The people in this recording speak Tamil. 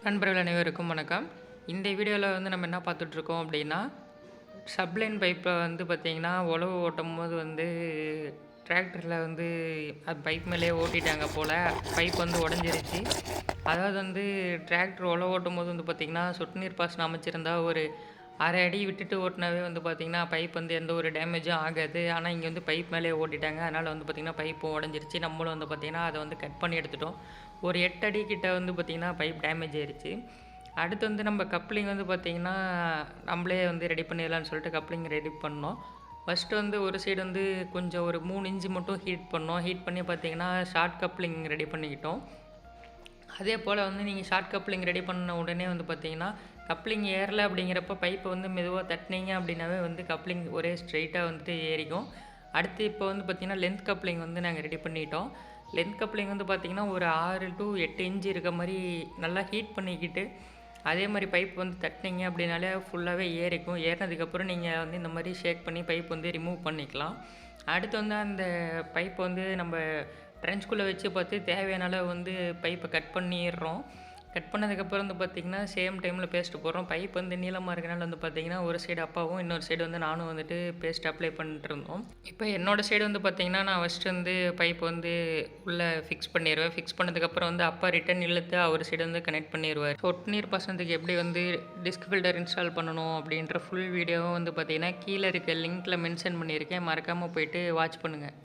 நண்பர்கள் அனைவருக்கும் வணக்கம். இந்த வீடியோவில் நம்ம என்ன பார்த்துட்ருக்கோம் அப்படின்னா, சப்ளைன் பைப்பை பார்த்திங்கன்னா, உழவு ஓட்டும்போது டிராக்டரில் அது பைப் மேலேயே ஓட்டிட்டாங்க போல். பைப் உடஞ்சிருச்சு. அதாவது டிராக்டர் உழவு ஓட்டும்போது பார்த்திங்கன்னா, சொட்டு நீர் பாசனம் அமைச்சிருந்தா ஒரு அரை அடி விட்டுட்டு ஓட்டினாவே பார்த்திங்கன்னா, பைப் எந்த ஒரு டேமேஜும் ஆகாது. ஆனால் இங்கே பைப் மேலேயே ஓட்டிட்டாங்க. அதனால் பார்த்திங்கன்னா, பைப்பும் உடஞ்சிருச்சு. நம்மளும் பார்த்திங்கன்னா, அதை கட் பண்ணி எடுத்துட்டோம். ஒரு 8 அடி கிட்ட பார்த்திங்கன்னா, பைப் டேமேஜ் ஆயிருச்சு. அடுத்து நம்ம கப்ளிங் பார்த்திங்கன்னா, நம்மளே ரெடி பண்ணிடலான்னு சொல்லிட்டு கப்ளிங் ரெடி பண்ணோம். ஃபஸ்ட்டு ஒரு சைடு கொஞ்சம் ஒரு 3 இன்ச்சு மட்டும் ஹீட் பண்ணோம். ஹீட் பண்ணி பார்த்திங்கன்னா, ஷார்ட் கப்ளிங் ரெடி பண்ணிக்கிட்டோம். அதே போல் நீங்கள் ஷார்ட் கப்ளிங் ரெடி பண்ண உடனே பார்த்திங்கன்னா, கப்ளிங் ஏறலை அப்படிங்கிறப்ப பைப்பை மெதுவாக தட்டினீங்க அப்படின்னாவே கப்ளிங் ஒரே ஸ்ட்ரெயிட்டாக ஏறிக்கும். அடுத்து இப்போ பார்த்திங்கன்னா, லென்த் கப்ளிங் நாங்கள் ரெடி பண்ணிட்டோம். லென்த் கப்ளிங் பார்த்திங்கன்னா, ஒரு 6 to 8 இன்ச் இருக்க மாதிரி நல்லா ஹீட் பண்ணிக்கிட்டு, அதே மாதிரி பைப் தட்டினீங்க அப்படின்னாலே ஃபுல்லாகவே ஏறிக்கும். ஏறினதுக்கப்புறம் நீங்கள் இந்த மாதிரி ஷேக் பண்ணி பைப் ரிமூவ் பண்ணிக்கலாம். அடுத்து அந்த பைப்பை நம்ம ட்ரென்ச்குள்ளே வச்சு பார்த்து தேவையான அளவு பைப்பை கட் பண்ணிடுறோம். கட் பண்ணதுக்கப்புறம் பார்த்திங்கன்னா, சேம் டைமில் பேஸ்ட்டு போடுறோம். பைப் நீளமாக இருக்கனால பார்த்திங்கன்னா, ஒரு சைடு அப்பாவும் இன்னொரு சைடு நானும் பேஸ்ட் அப்ளை பண்ணிட்டுருந்தோம். இப்போ என்னோடய சைடு பார்த்திங்கன்னா, நான் ஃபஸ்ட்டு பைப் உள்ளே ஃபிக்ஸ் பண்ணிடுவேன். ஃபிக்ஸ் பண்ணதுக்கப்புறம் அப்பா ரிட்டன் இழுத்து அவர் சைடு கனெக்ட் பண்ணிடுவார். சொட்டு நீர் பாசனத்துக்கு எப்படி டிஸ்க் ஃபில்டர் இன்ஸ்டால் பண்ணணும் அப்படின்ற ஃபுல் வீடியோவும் பார்த்திங்கன்னா, கீழே இருக்க லிங்க்கில் மென்ஷன் பண்ணியிருக்கேன். மறக்காமல் போய்ட்டு வாட்ச் பண்ணுங்கள்.